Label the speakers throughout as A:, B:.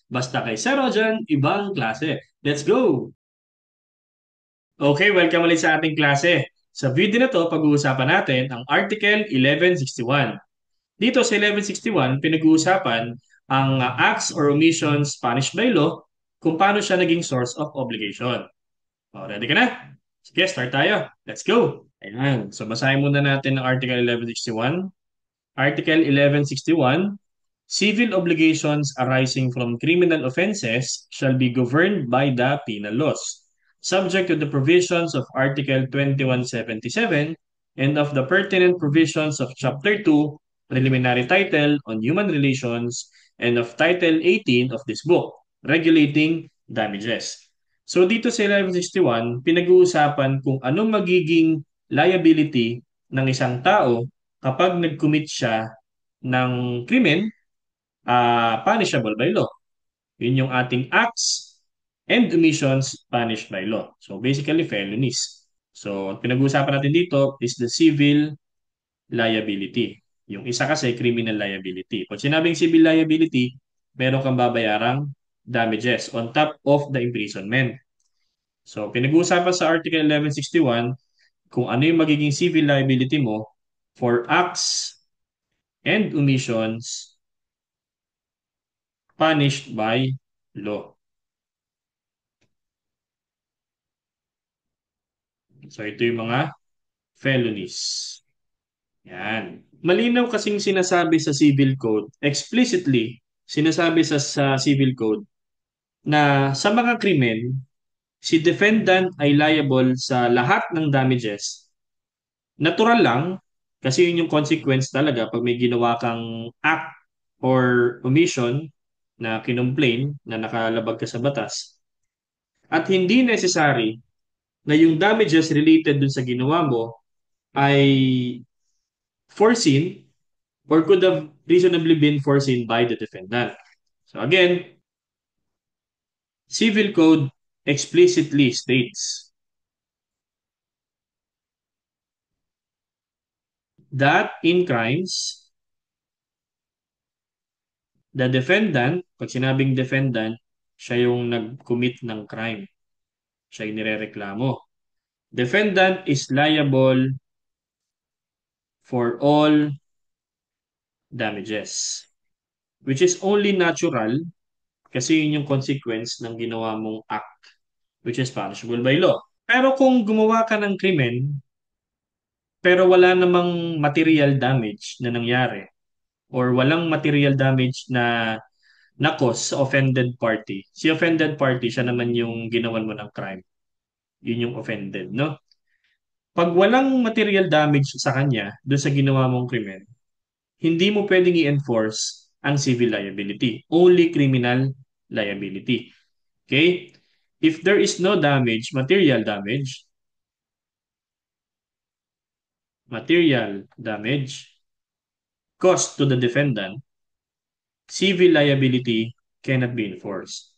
A: Basta kay Sir Rojan, ibang klase. Let's go! Okay, welcome ulit sa ating klase. Sa video na to, pag-uusapan natin ang Article 1161. Dito sa 1161, pinag-uusapan ang acts or omissions punished by law kung paano siya naging source of obligation. Ready ka na? Sige, start tayo. Let's go! Ayan. So, basahin muna natin ang Article 1161. Article 1161, civil obligations arising from criminal offenses shall be governed by the penal laws, subject to the provisions of Article 2177 and of the pertinent provisions of Chapter 2, Preliminary Title on Human Relations, and of Title 18 of this book, Regulating Damages. So dito sa 1161, pinag-uusapan kung anong magiging liability ng isang tao kapag nag-commit siya ng krimen punishable by law. Yun yung ating acts and omissions punished by law. So basically felonies. So pinag-uusapan natin dito is the civil liability. Yung isa kasi criminal liability. Pag sinabing civil liability, meron kang babayarang damages on top of the imprisonment. So pinag-uusapan sa Article 1161 kung ano yung magiging civil liability mo for acts and omissions punished by law. So ito yung mga felonies. Yan. Malinaw kasing sinasabi sa Civil Code, explicitly sinasabi sa Civil Code na sa mga krimen, si defendant ay liable sa lahat ng damages. Natural lang, kasi yun yung consequence talaga pag may ginawa kang act or omission na kinomplain na nakalabag ka sa batas. At hindi necessary na yung damages related dun sa ginawa mo ay foreseen or could have reasonably been foreseen by the defendant. So again, Civil Code explicitly states that in crimes, the defendant, pag sinabing defendant, siya yung nag-commit ng crime. Siya yung nirereklamo. Defendant is liable for all damages, which is only natural kasi yun yung consequence ng ginawa mong act, which is punishable by law. Pero kung gumawa ka ng krimen, pero wala namang material damage na nangyari, or walang material damage na cause sa offended party. Si offended party, siya naman yung ginawan mo ng crime. Yun yung offended, no? Pag walang material damage sa kanya doon sa ginawa mong krimen, hindi mo pwedeng i-enforce ang civil liability. Only criminal liability. Okay? If there is no damage, material damage caused to the defendant, civil liability cannot be enforced.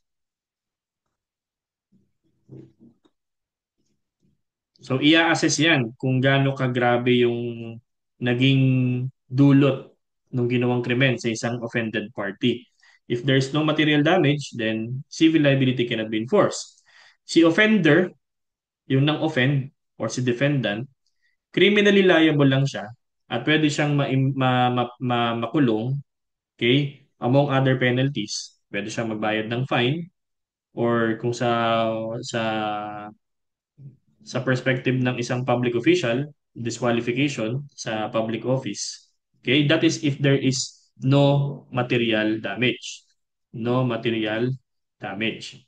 A: So, i-assess yan kung gaano kagrabe yung naging dulot ng ginawang krimen sa isang offended party. If there's no material damage, then civil liability cannot be enforced. Si offender, yung nang-offend, or si defendant, criminally liable lang siya at pwede siyang makulong, okay, among other penalties. Pwede siyang magbayad ng fine or kung sa sa perspective ng isang public official, disqualification sa public office. Okay, that is if there is no material damage. No material damage.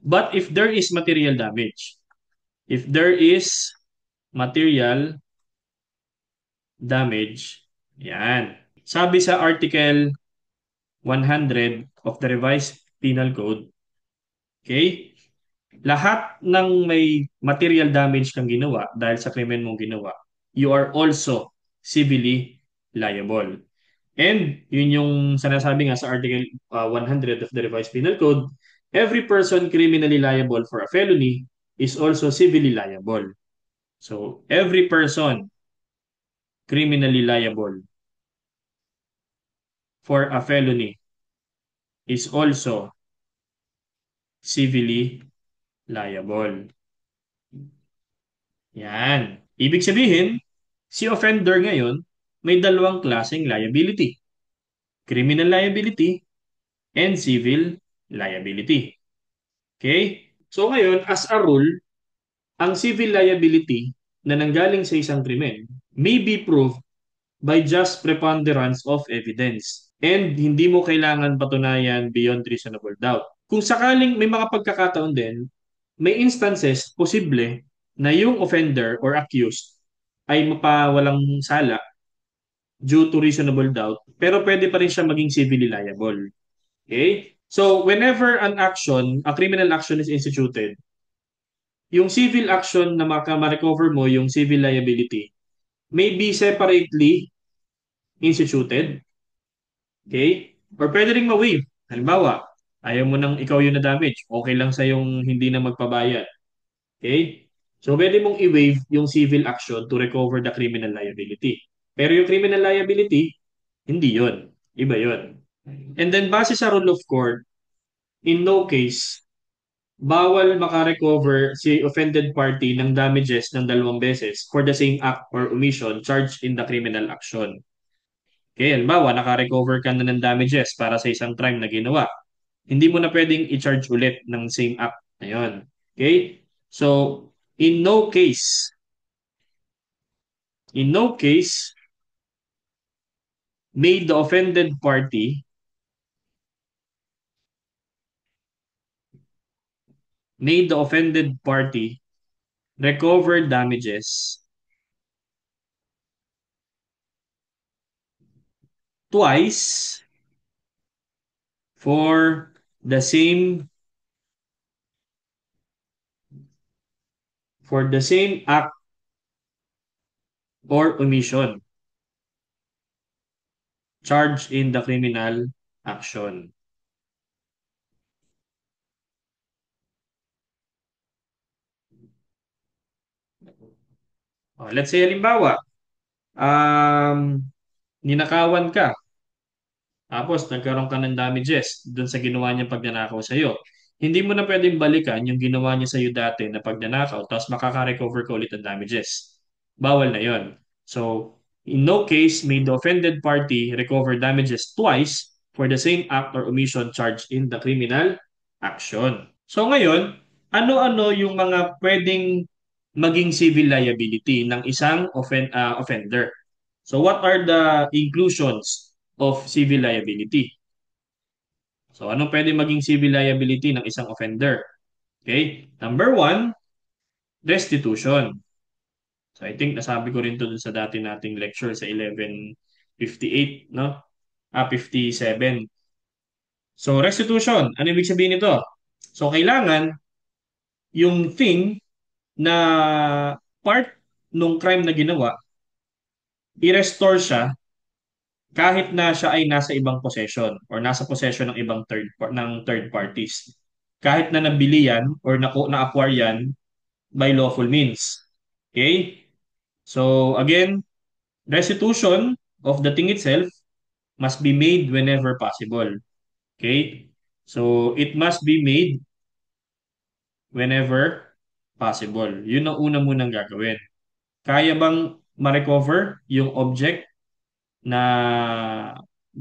A: But if there is material damage, if there is material damage, yan. Sabi sa Article 100 of the Revised Penal Code, okay, lahat ng may material damage kang ginawa dahil sa krimen mong ginawa, you are also civilly liable. And yun yung sinasabi nga sa Article 100 of the Revised Penal Code, every person criminally liable for a felony is also civilly liable. So, every person criminally liable for a felony is also civilly liable. Yan. Ibig sabihin, si offender ngayon may dalawang klaseng liability. Criminal liability and civil liability. Okay? So ngayon, as a rule, ang civil liability na nanggaling sa isang krimen may be proved by just preponderance of evidence. And hindi mo kailangan patunayan beyond reasonable doubt. Kung sakaling may mga pagkakataon din, may instances posible na yung offender or accused ay mapawalang sala due to reasonable doubt, pero pwede pa rin siya maging civilly liable. Okay? So, whenever a criminal action is instituted, yung civil action na ma-recover mo, yung civil liability, may be separately instituted. Okay? Or pwede ring ma-waive. Halimbawa, ayaw mo nang ikaw yung na-damage. Okay lang sa yung hindi na magpabayad. Okay? So, pwede mong i-waive yung civil action to recover the criminal liability. Pero yung criminal liability, hindi yon. Iba yon. And then, base sa rule of court, in no case, bawal makarecover si offended party ng damages ng dalawang beses for the same act or omission charged in the criminal action. Okay, halimbawa, naka-recover ka na ng damages para sa isang crime na ginawa. Hindi mo na pwedeng i-charge ulit ng same act na yun. Okay? So, in no case, in no case, may the offended party, may the offended party recover damages twice for the same act or omission charged in the criminal action. Let's say halimbawa, um, ninakawan ka, tapos nagkaroon ka ng damages dun sa ginawa niyang pagnanakaw sa'yo. Hindi mo na pwedeng balikan yung ginawa niya sa'yo dati na pagnanakaw, tapos makaka-recover ka ulit ng damages. Bawal na yon. So, in no case may the offended party recover damages twice for the same act or omission charged in the criminal action. So ngayon, ano-ano yung mga pwedeng maging civil liability ng isang offender? So what are the inclusions of civil liability? So ano pwede maging civil liability ng isang offender? Okay? Number one, restitution. So I think nasabi ko rin to dun sa dati nating lecture sa 11:58, no? 57. So restitution, ano ibig sabihin nito? So kailangan yung thing na part nung crime na ginawa, i-restore siya kahit na siya ay nasa ibang possession or nasa possession ng ibang third parties. Kahit na nabili yan or na-acquire yan by lawful means. Okay? So again, restitution of the thing itself must be made whenever possible. Okay? So it must be made whenever possible. Yun ang una munang gagawin. Kaya bang ma-recover yung object na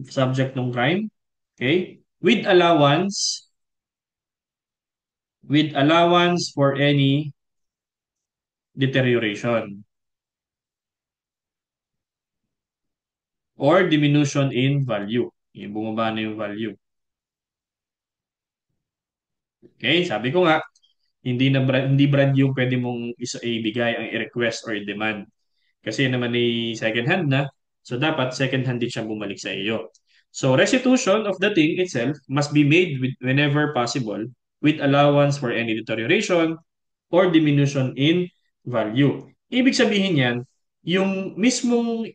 A: subject ng crime? Okay? With allowance for any deterioration or diminution in value. Yung bumaba na yung value. Okay? Sabi ko nga, hindi brand yung pwede mong ibigay ang i-request or i-demand. Kasi naman ay second hand na, so dapat second hand din siyang bumalik sa iyo. So restitution of the thing itself must be made whenever possible with allowance for any deterioration or diminution in value. Ibig sabihin yan, yung mismong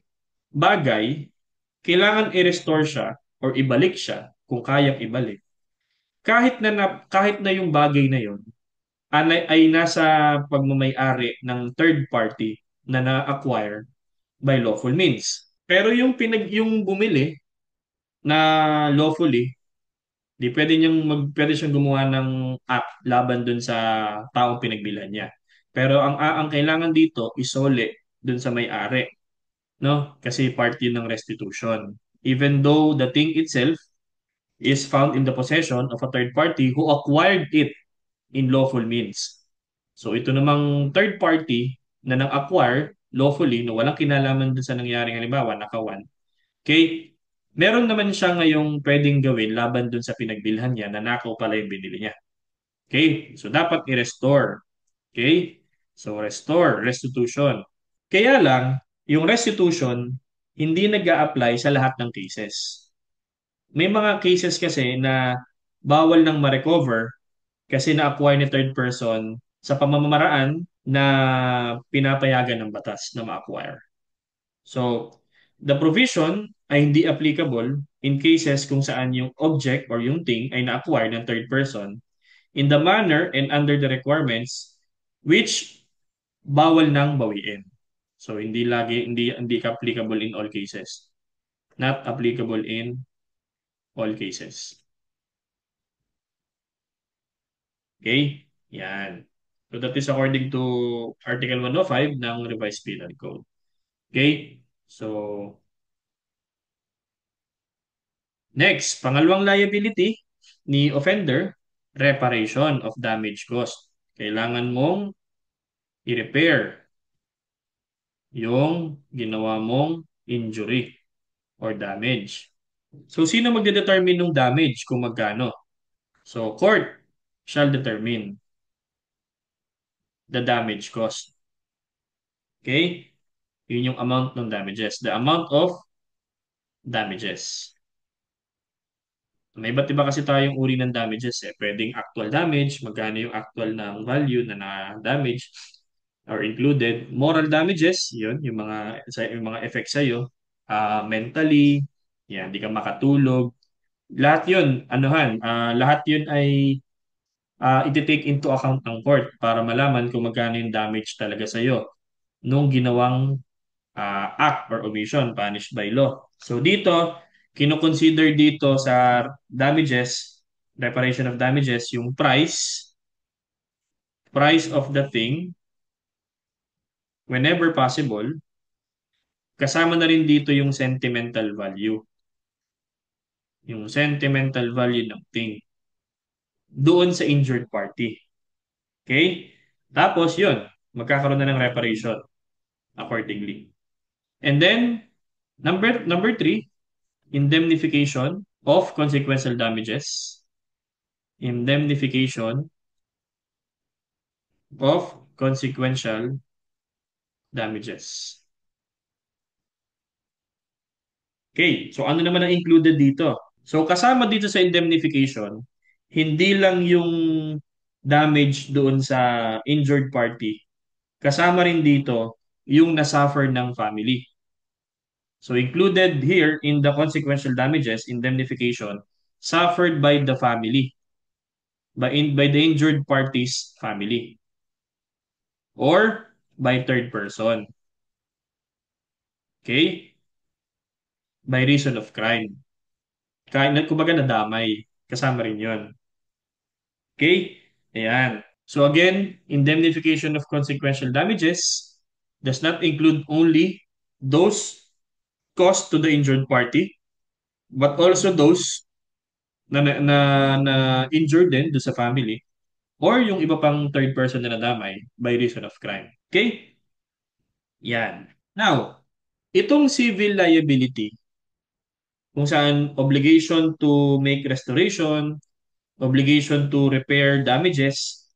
A: bagay, kailangan i-restore siya or ibalik siya kung kayang ibalik. Kahit na yung bagay na yon ay nasa pagmamay-ari ng third party na na-acquire by lawful means. Pero yung bumili na lawfully, Pwede siyang gumawa ng act laban dun sa taong pinagbilhan niya. Pero ang kailangan dito isole dun sa may-ari, no? Kasi part yun ng restitution. Even though the thing itself is found in the possession of a third party who acquired it in lawful means. So ito namang third party na nang-acquire lawfully no walang kinalaman dun sa nangyaring halimbawa nakawan. Okay? Meron naman siya ngayong pwedeng gawin laban dun sa pinagbilhan niya na nakaw pala yung binili niya. Okay? So dapat i-restore. Okay? So restore, restitution. Kaya lang, yung restitution hindi nag-a-apply sa lahat ng cases. May mga cases kasi na bawal nang ma-recover kasi na-acquire ni third person sa pamamaraan na pinapayagan ng batas na ma-acquire. So, the provision ay hindi applicable in cases kung saan yung object or yung thing ay na-acquire ng third person in the manner and under the requirements which bawal nang bawiin. So, hindi applicable in all cases. Not applicable in all cases. Okay? Yan. So that is according to Article 105 ng Revised Penal Code. Okay? So, next, pangalawang liability ni offender, reparation of damage caused. Kailangan mong i-repair yung ginawa mong injury or damage. So, sino magdedetermine ng damage kung magkano? So, court shall determine the damage caused. Okay? Yun yung amount ng damages. The amount of damages. May iba't iba kasi tayong uri ng damages eh. Pwedeng actual damage, magkano yung actual ng value na na-damage or included. Moral damages, yun, yung mga effects sa'yo. Mentally, yan, di ka makatulog. Lahat yun, lahat yun ay iti-take into account ng court para malaman kung magkano yung damage talaga sa'yo nung ginawang act or omission punished by law. So dito, kino-consider dito sa damages, reparation of damages, yung price of the thing, whenever possible, kasama na rin dito yung sentimental value. Yung sentimental value ng thing doon sa injured party. Okay? Tapos yun, magkakaroon na ng reparation accordingly. And then, number three, indemnification of consequential damages. Indemnification of consequential damages. Okay, so ano naman ang included dito? So kasama dito sa indemnification, hindi lang yung damage doon sa injured party, kasama rin dito yung nasuffer ng family. So included here in the consequential damages, indemnification, suffered by the family, by the injured party's family, or by third person. Okay? By reason of crime. Kumbaga nadamay. Kasama rin yun. Okay? Ayan. So again, indemnification of consequential damages does not include only those caused to the injured party, but also those na injured din do sa family or yung iba pang third person na nadamay by reason of crime. Okay? Yan. Now, itong civil liability, kung saan obligation to make restoration, obligation to repair damages,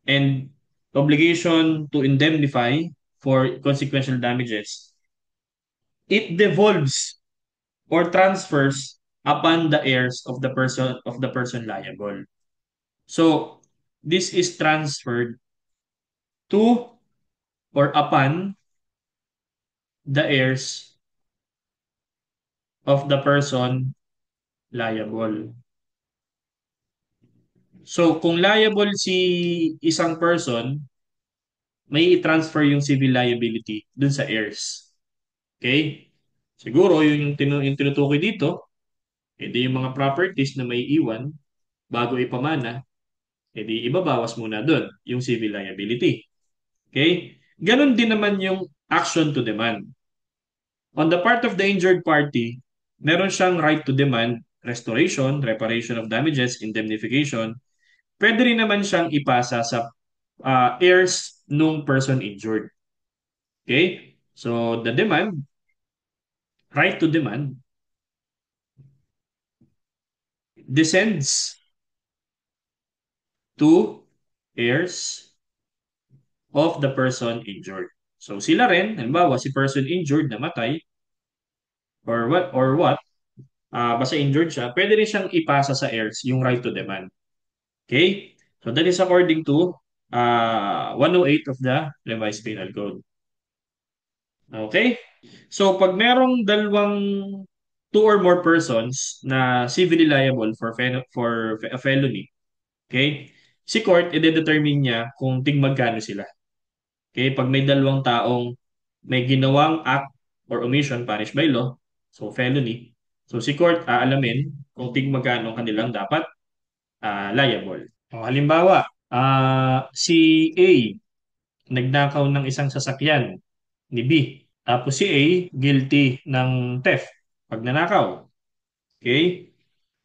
A: and obligation to indemnify for consequential damages, it devolves or transfers upon the heirs of the person liable. So this is transferred to or upon the heirs of the person liable. So kung liable si isang person, may i-transfer yung civil liability dun sa heirs. Okay? Siguro yung tinutukoy dito, Edi yung mga properties na may iwan bago ipamana, edi ibabawas muna doon yung civil liability. Okay? Ganon din naman yung action to demand. On the part of the injured party, meron siyang right to demand restoration, reparation of damages, indemnification. Pwede rin naman siyang ipasa sa heirs nung person injured. Okay? So, the demand, right to demand, descends to heirs of the person injured. So, sila rin, halimbawa, si person injured namatay, or what, basta injured siya, pwede rin siyang ipasa sa heirs yung right to demand. Okay? So that is according to 108 of the Revised Penal Code. Okay? So pag merong dalawang two or more persons na civilly liable for a felony, okay? Si court i-determine niya kung tigmagkano sila. Okay? Pag may dalawang taong may ginawang act or omission punished by law, so felony, so si court aalamin kung tigmagkano ang kanilang dapat liable. O, halimbawa, si A nagnakaw ng isang sasakyan ni B. Tapos si A guilty ng theft, pagnanakaw. Okay?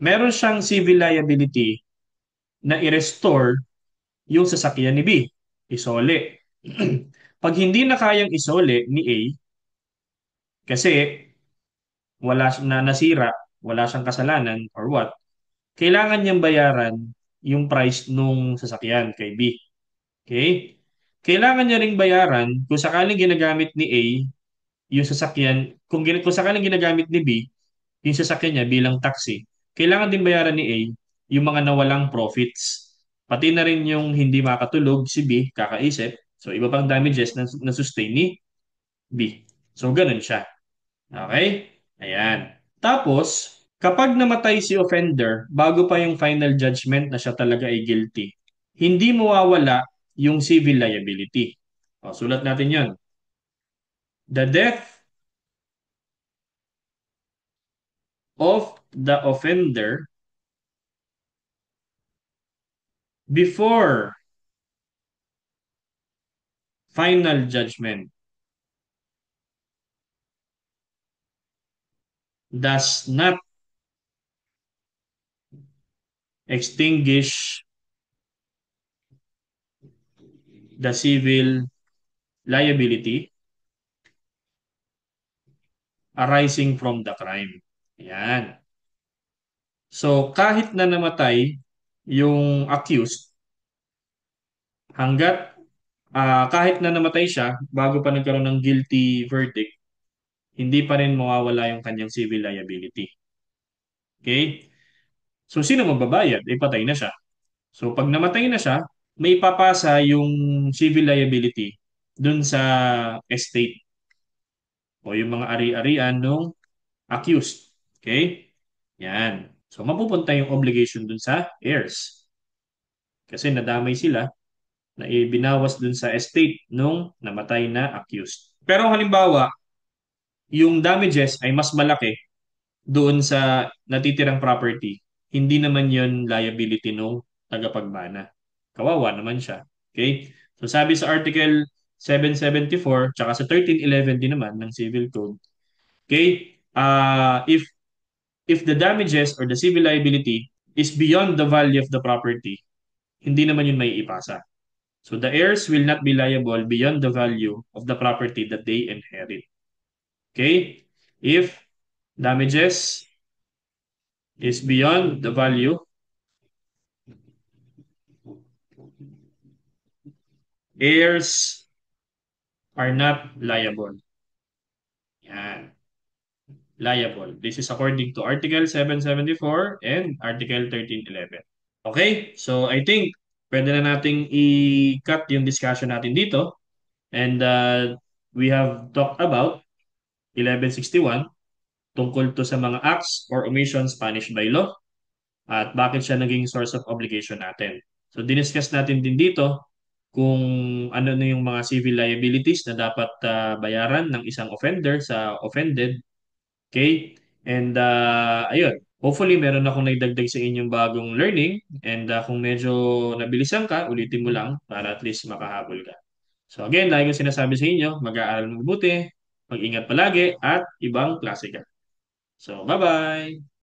A: Meron siyang civil liability na i-restore yung sasakyan ni B. Isole. Pag hindi na kayang isole ni A kasi wala na nasira, wala siyang kasalanan or what, kailangan niyang bayaran yung price nung sasakyan kay B. Okay? Kailangan niya ring bayaran kung sakaling ginagamit ni A yung sasakyan, kung sakaling ginagamit ni B yung sasakyan niya bilang taxi, kailangan din bayaran ni A yung mga nawalang profits. Pati na rin yung hindi makatulog si B, kakaisip. So, iba pang damages na sustain ni B. So, ganun siya. Okay? Ayan. Tapos, kapag namatay si offender, bago pa yung final judgment na siya talaga ay guilty, hindi mawawala yung civil liability. O, sulat natin yon. The death of the offender before final judgment does not extinguish the civil liability arising from the crime. Yan. So, kahit na namatay yung accused, kahit na namatay siya bago pa nagkaroon ng guilty verdict, hindi pa rin mawawala yung kanyang civil liability. Okay? So, sino magbabayad? Eh, patay na siya. So, pag namatay na siya, may papasa yung civil liability dun sa estate o yung mga ari-arian nung accused. Okay? Yan. So, mapupunta yung obligation dun sa heirs. Kasi nadamay sila na ibinawas dun sa estate nung namatay na accused. Pero halimbawa, yung damages ay mas malaki doon sa natitirang property, hindi naman yon liability nung tagapagbana. Kawawa naman siya. Okay? So sabi sa Article 774 tsaka sa 1311 din naman ng Civil Code, okay? If the damages or the civil liability is beyond the value of the property, hindi naman yun may ipasa. So the heirs will not be liable beyond the value of the property that they inherit. Okay? If damages is beyond the value, heirs are not liable. Yan. Liable. This is according to Article 774 and Article 1311. Okay? So I think pwede na nating i-cut yung discussion natin dito. And we have talked about 1161 tungkol to sa mga acts or omissions punished by law at bakit siya naging source of obligation natin. So diniscuss natin din dito kung ano na yung mga civil liabilities na dapat bayaran ng isang offender sa offended. Okay? And ayun, Hopefully, meron akong naidagdag sa inyong bagong learning and kung medyo nabilisan ka, ulitin mo lang para at least makahabol ka. So again, lagi kong sinasabi sa inyo, mag-aaral mabuti, mag-ingat palagi, at ibang klase ka. So, bye-bye!